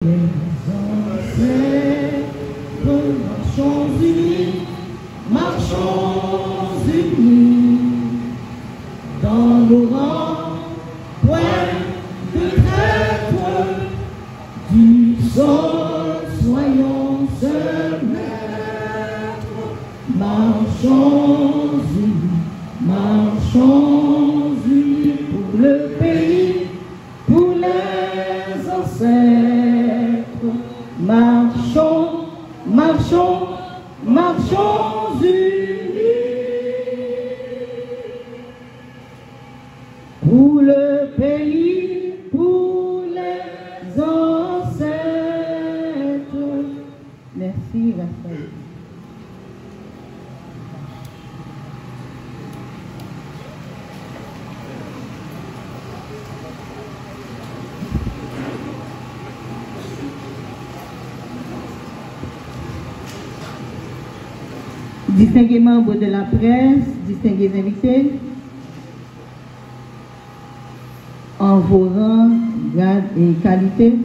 Marchons unis, marchons unis, dans nos rangs, point de traître, du sol soyons seuls maîtres. Marchons unis pour le pays, pour les ancêtres. Marchons unis pour le pays, pour les ancêtres. Merci, Raphaël. Distingués membres de la presse, distingués invités, en vos rangs, grades et qualités,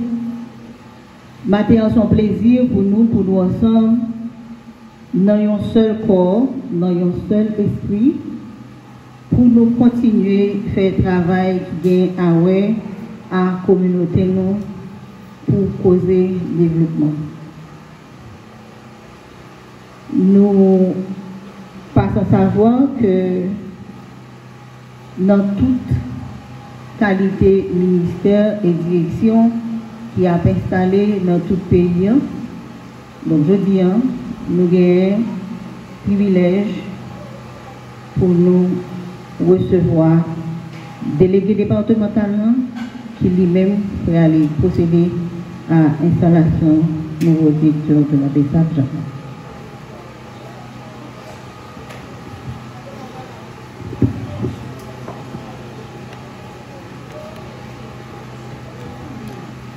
matin son plaisir pour nous ensemble, dans un seul corps, dans un seul esprit, pour nous continuer à faire travail qui gagne à la communauté nous, pour causer développement. Nous passons à savoir que dans toute qualité ministère et direction qui a installé dans tout pays, donc je dis, nous avons privilège pour nous recevoir délégué départemental qui lui-même peut aller procéder à l'installation nouveau directeur de la BESAP.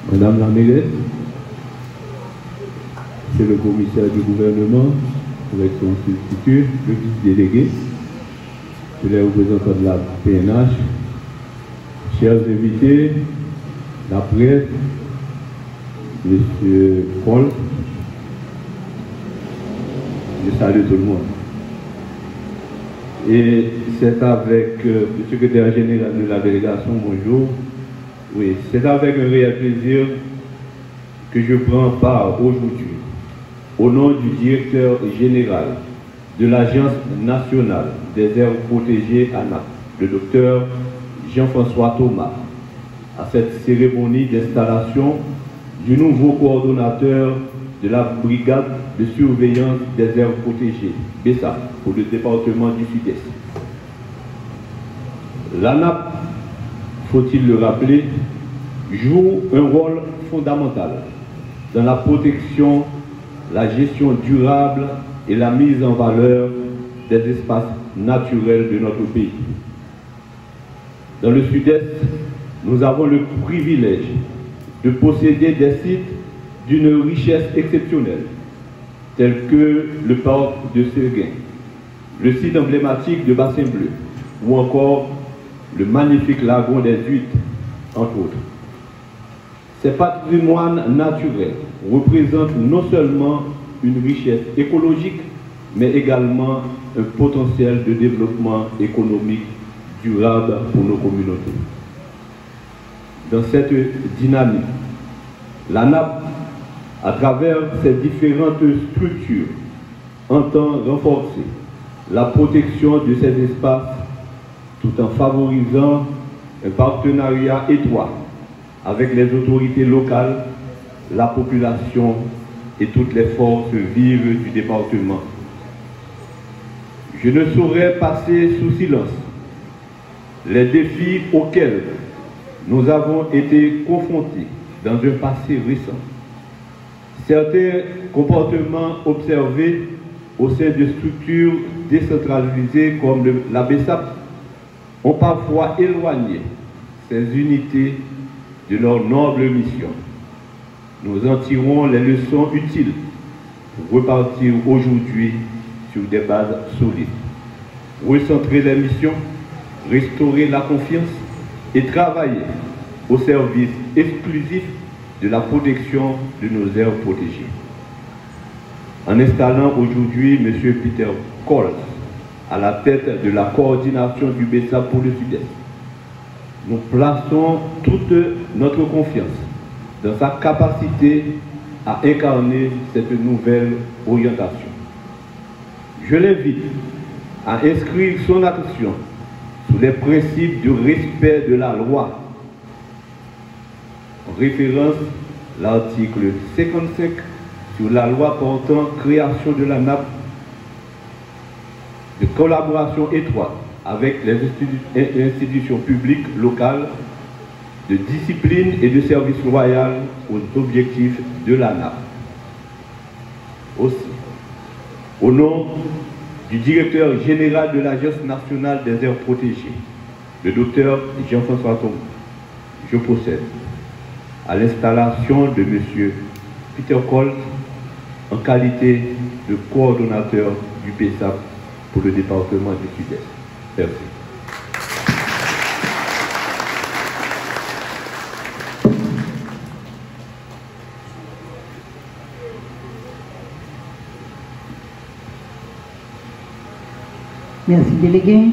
Madame la mairesse, c'est le commissaire du gouvernement avec son substitut, le vice-délégué, c'est les représentants de la PNH, chers invités, la presse, monsieur Paul, je salue tout le monde. Et c'est avec le secrétaire général de la délégation, bonjour. Oui, c'est avec un réel plaisir que je prends part aujourd'hui, au nom du directeur général de l'Agence nationale des aires protégées ANAP, le docteur Jean-François Thomas, à cette cérémonie d'installation du nouveau coordonnateur de la brigade de surveillance des aires protégées, BESAP, pour le département du Sud-Est. L'ANAP, faut-il le rappeler, joue un rôle fondamental dans la protection, la gestion durable et la mise en valeur des espaces naturels de notre pays. Dans le Sud-Est, nous avons le privilège de posséder des sites d'une richesse exceptionnelle, tels que le parc de Séguin, le site emblématique de Bassin Bleu, ou encore le magnifique lagon des Huîtres, entre autres. Ces patrimoines naturels représentent non seulement une richesse écologique, mais également un potentiel de développement économique durable pour nos communautés. Dans cette dynamique, l'ANAP, à travers ses différentes structures, entend renforcer la protection de ces espaces tout en favorisant un partenariat étroit avec les autorités locales, la population et toutes les forces vives du département. Je ne saurais passer sous silence les défis auxquels nous avons été confrontés dans un passé récent. Certains comportements observés au sein de structures décentralisées comme la BESAP ont parfois éloigné ces unités de leur noble mission. Nous en tirons les leçons utiles pour repartir aujourd'hui sur des bases solides. Recentrer les missions, restaurer la confiance et travailler au service exclusif de la protection de nos aires protégées. En installant aujourd'hui M. Peter Coles à la tête de la coordination du BESAP pour le Sud-Est, nous plaçons toute notre confiance dans sa capacité à incarner cette nouvelle orientation. Je l'invite à inscrire son action sous les principes du respect de la loi, en référence l'article 55 sur la loi portant création de la NAP, de collaboration étroite avec les institutions publiques locales, de discipline et de service loyal aux objectifs de la NAP. Aussi, au nom du directeur général de l'Agence nationale des aires protégées, le docteur Jean-François Tombe, je procède à l'installation de M. Peter Coles en qualité de coordonnateur du BESAP pour le département du Sud-Est. Merci. Merci, délégué.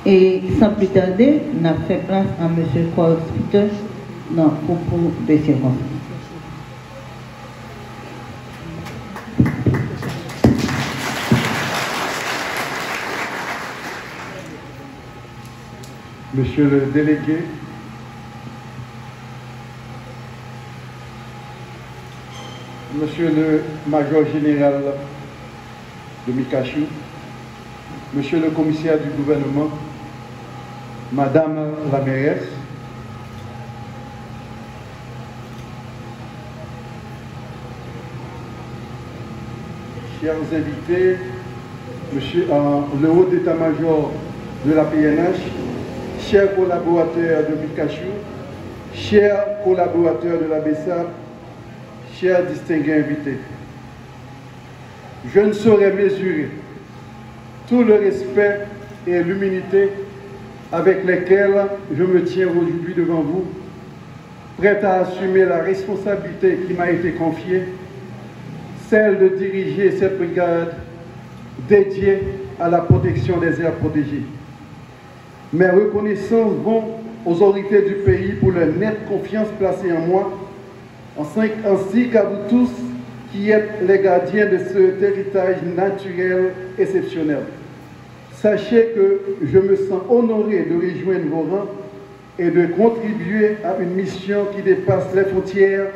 Et sans plus tarder, on a fait place à M. Coles Peter dans le propos de circonstance. Monsieur le délégué, Monsieur le major général de Micachou, Monsieur le commissaire du gouvernement, Madame la mairesse, chers invités, Monsieur le haut d'état-major de la PNH, chers collaborateurs de Micachou, chers collaborateurs de la BESAP, chers distingués invités, je ne saurais mesurer tout le respect et l'humilité avec lesquels je me tiens aujourd'hui devant vous, prêt à assumer la responsabilité qui m'a été confiée, celle de diriger cette brigade dédiée à la protection des aires protégées. Mes reconnaissances vont aux autorités du pays pour leur nette confiance placée en moi, ainsi qu'à vous tous qui êtes les gardiens de cet héritage naturel exceptionnel. Sachez que je me sens honoré de rejoindre vos rangs et de contribuer à une mission qui dépasse les frontières,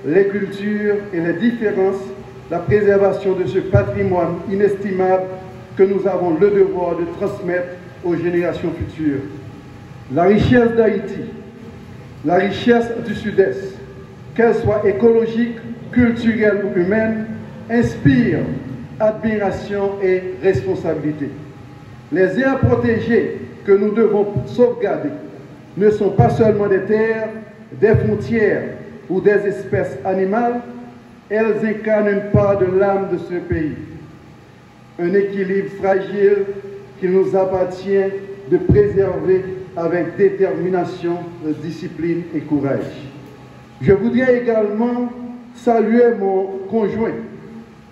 les cultures et les différences, la préservation de ce patrimoine inestimable que nous avons le devoir de transmettre aux générations futures. La richesse d'Haïti, la richesse du Sud-Est, qu'elle soit écologique, culturelle ou humaine, inspire admiration et responsabilité. Les aires protégées que nous devons sauvegarder ne sont pas seulement des terres, des frontières ou des espèces animales, elles incarnent une part de l'âme de ce pays. Un équilibre fragile qu'il nous appartient de préserver avec détermination, discipline et courage. Je voudrais également saluer mon conjoint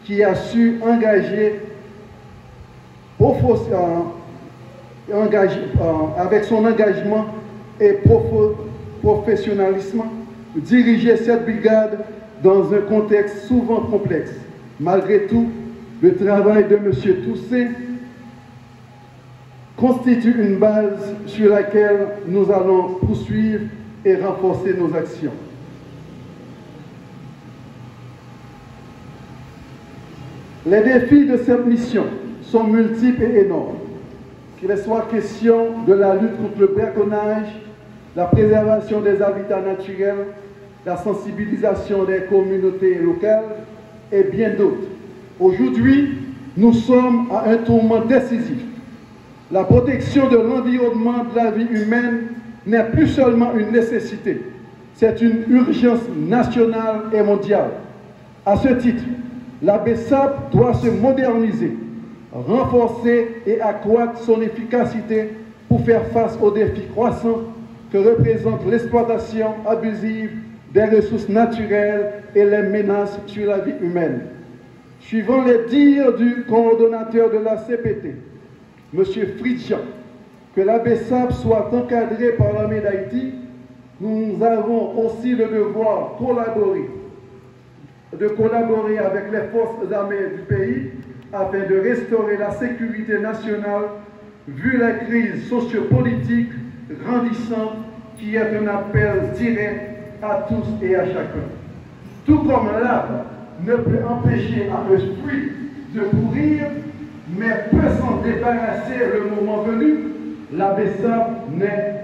qui a su engager avec son engagement et professionnalisme, diriger cette brigade dans un contexte souvent complexe. Malgré tout, le travail de M. Toussaint constitue une base sur laquelle nous allons poursuivre et renforcer nos actions. Les défis de cette mission sont multiples et énormes. Qu'il soit question de la lutte contre le braconnage, la préservation des habitats naturels, la sensibilisation des communautés locales et bien d'autres. Aujourd'hui, nous sommes à un tournant décisif. La protection de l'environnement, de la vie humaine n'est plus seulement une nécessité, c'est une urgence nationale et mondiale. À ce titre, la BESAP doit se moderniser, renforcer et accroître son efficacité pour faire face aux défis croissants que représente l'exploitation abusive des ressources naturelles et les menaces sur la vie humaine. Suivant les dires du coordonnateur de la CPT, M. Fridjan, que la BESAP soit encadrée par l'armée d'Haïti, nous avons aussi le devoir de collaborer avec les forces armées du pays afin de restaurer la sécurité nationale vu la crise sociopolitique grandissante qui est un appel direct à tous et à chacun. Tout comme l'arbre ne peut empêcher un fruit de pourrir, mais peut s'en débarrasser le moment venu, la BESAP n'est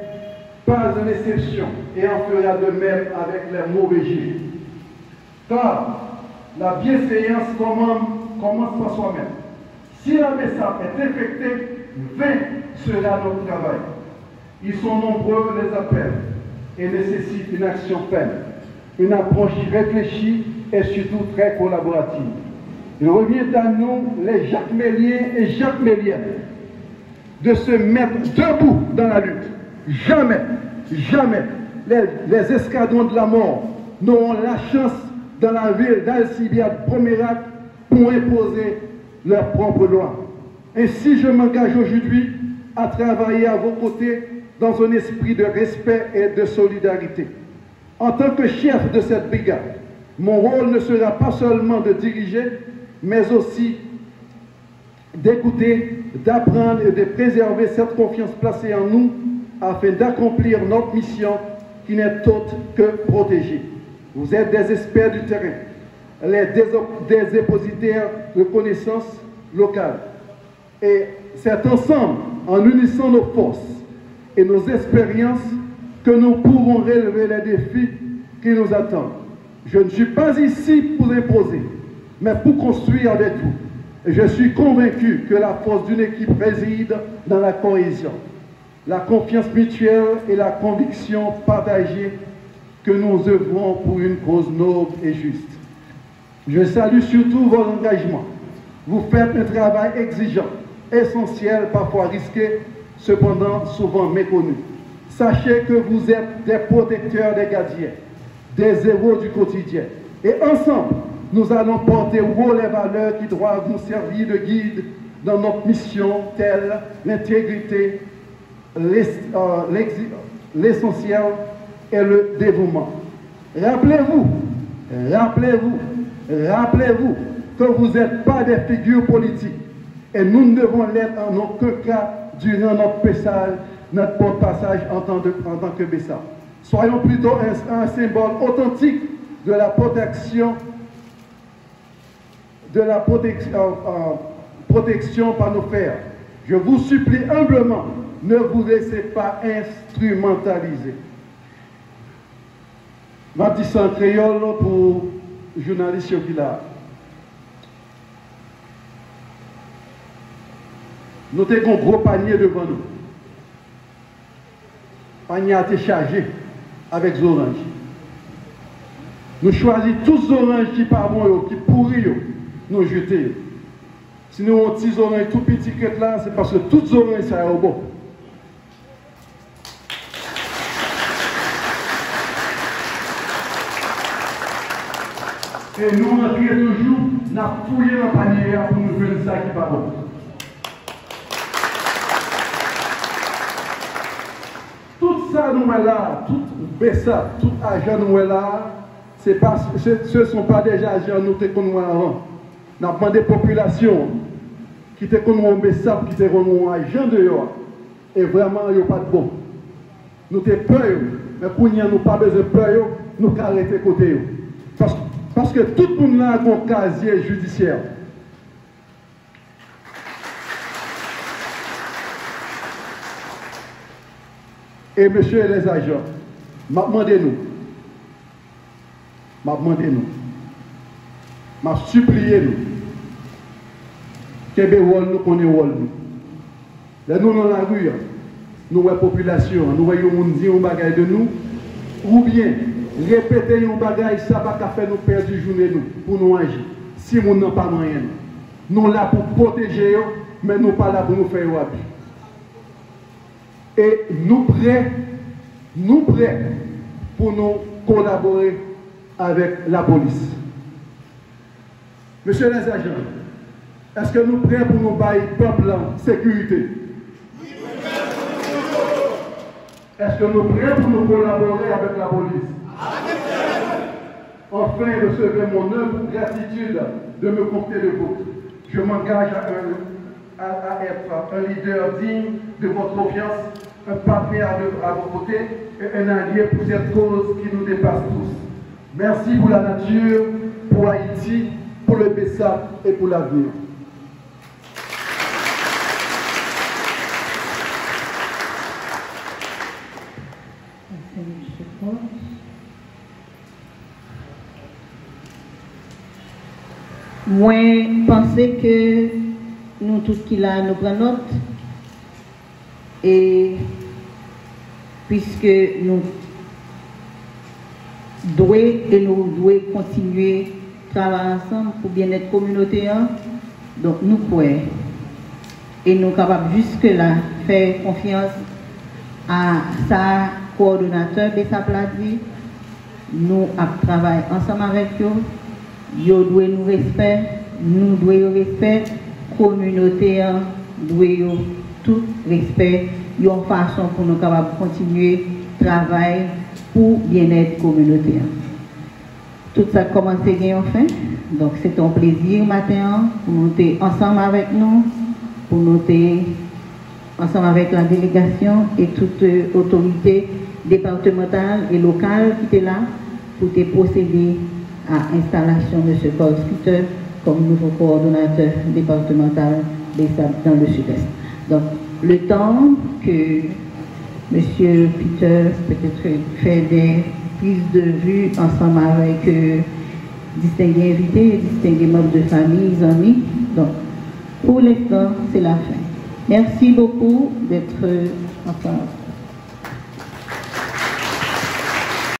pas une exception et en fera de même avec les mauvais génies. Car la bienséance commence par soi-même. Si la BESAP est infectée, vain sera notre travail. Ils sont nombreux les appels et nécessitent une action ferme, une approche réfléchie et surtout très collaborative. Il revient à nous, les Jacques Méliens et Jacques Méliennes, de se mettre debout dans la lutte. Jamais, jamais les escadrons de la mort n'auront la chance dans la ville d'Alcibiade-Pomérac pour imposer leurs propres lois. Ainsi, je m'engage aujourd'hui à travailler à vos côtés dans un esprit de respect et de solidarité. En tant que chef de cette brigade, mon rôle ne sera pas seulement de diriger, mais aussi d'écouter, d'apprendre et de préserver cette confiance placée en nous afin d'accomplir notre mission qui n'est autre que protéger. Vous êtes des experts du terrain, des dépositaires de connaissances locales. Et c'est ensemble, en unissant nos forces et nos expériences, que nous pourrons relever les défis qui nous attendent. Je ne suis pas ici pour imposer, mais pour construire avec vous. Et je suis convaincu que la force d'une équipe réside dans la cohésion, la confiance mutuelle et la conviction partagée que nous œuvrons pour une cause noble et juste. Je salue surtout vos engagements. Vous faites un travail exigeant, essentiel, parfois risqué, cependant souvent méconnu. Sachez que vous êtes des protecteurs des gardiens, des héros du quotidien. Et ensemble, nous allons porter haut les valeurs qui doivent nous servir de guide dans notre mission, telle l'intégrité, l'essentiel et le dévouement. Rappelez-vous que vous n'êtes pas des figures politiques et nous ne devons l'être en aucun cas durant notre passage en tant que BESAP. Soyons plutôt un symbole authentique de la protection par nos frères. Je vous supplie humblement, ne vous laissez pas instrumentaliser. Ma petite en créole pour journaliste qui là. Nous avons un gros panier devant nous. Le panier a été chargé avec des oranges. Nous choisissons tous les oranges qui pas bons, qui pourris, nous jeter. Si nous avons des oranges tout petits là, c'est parce que toutes les oranges sont au bon. Et nous rentrons toujours, nous avons fouillé le panier pour nous faire ça qui n'est pas bon. Tout ça, nous est là, tout BESAP, tout agent nous est là, ce ne sont pas des agents nous qui nous avant. Nous avons des populations qui te connaissent BESAP, qui te connaissent agent dehors. Et vraiment, il n'y a pas de bon. Nous avons peur, mais pour nous, nous n'avons pas besoin de peur, nous avons arrêté côté. Parce que tout le monde a un casier judiciaire. Et monsieur les agents, demandez-nous, suppliez-nous, que nous connaissons. Là, nous dans la rue, nous voyons la population, nous voyons les gens dire un bagage de nous, ou bien répéter un bagage, ça va faire nous perdre une journée pour nous agir. Si nous n'avons pas moyen, nous sommes là pour protéger, mais nous ne sommes pas là pour nous faire abus. Et nous prêts nous prêts pour nous collaborer avec la police. Monsieur les agents, est-ce que nous prêts pour nous bailler peuple en sécurité? Est-ce que nous prêts pour nous collaborer avec la police? Enfin, recevez mon humble gratitude de me compter de vous. Je m'engage à être un leader digne de votre confiance, un partenaire à vos côtés et un allié pour cette cause qui nous dépasse tous. Merci pour la nature, pour Haïti, pour le BESAP et pour l'avenir. Moi, pensez que nous tous qui là, nous prenons note et puisque nous devons continuer à travailler ensemble pour bien-être communautaire, donc nous pouvons et nous sommes capables jusque-là faire confiance à sa coordonnateur de sa plateforme. Nous travaillons ensemble avec eux. Yo doit nous respect, nous devons respect, communautaire doit tout respect, une façon pour nous capables de continuer travail pour bien-être communautaire. Tout ça commence bien enfin, donc c'est un plaisir matin pour nous être ensemble avec nous, pour nous être ensemble avec la délégation et toute autorité départementale et locale qui était là pour te procéder à l'installation de ce corps sculpteur comme nouveau coordonnateur départemental des Sables dans le Sud-Est. Donc, le temps que M. Peter peut-être fait des prises de vue ensemble avec distingués invités, distingués membres de famille, amis. Donc, pour l'instant, c'est la fin. Merci beaucoup d'être ensemble.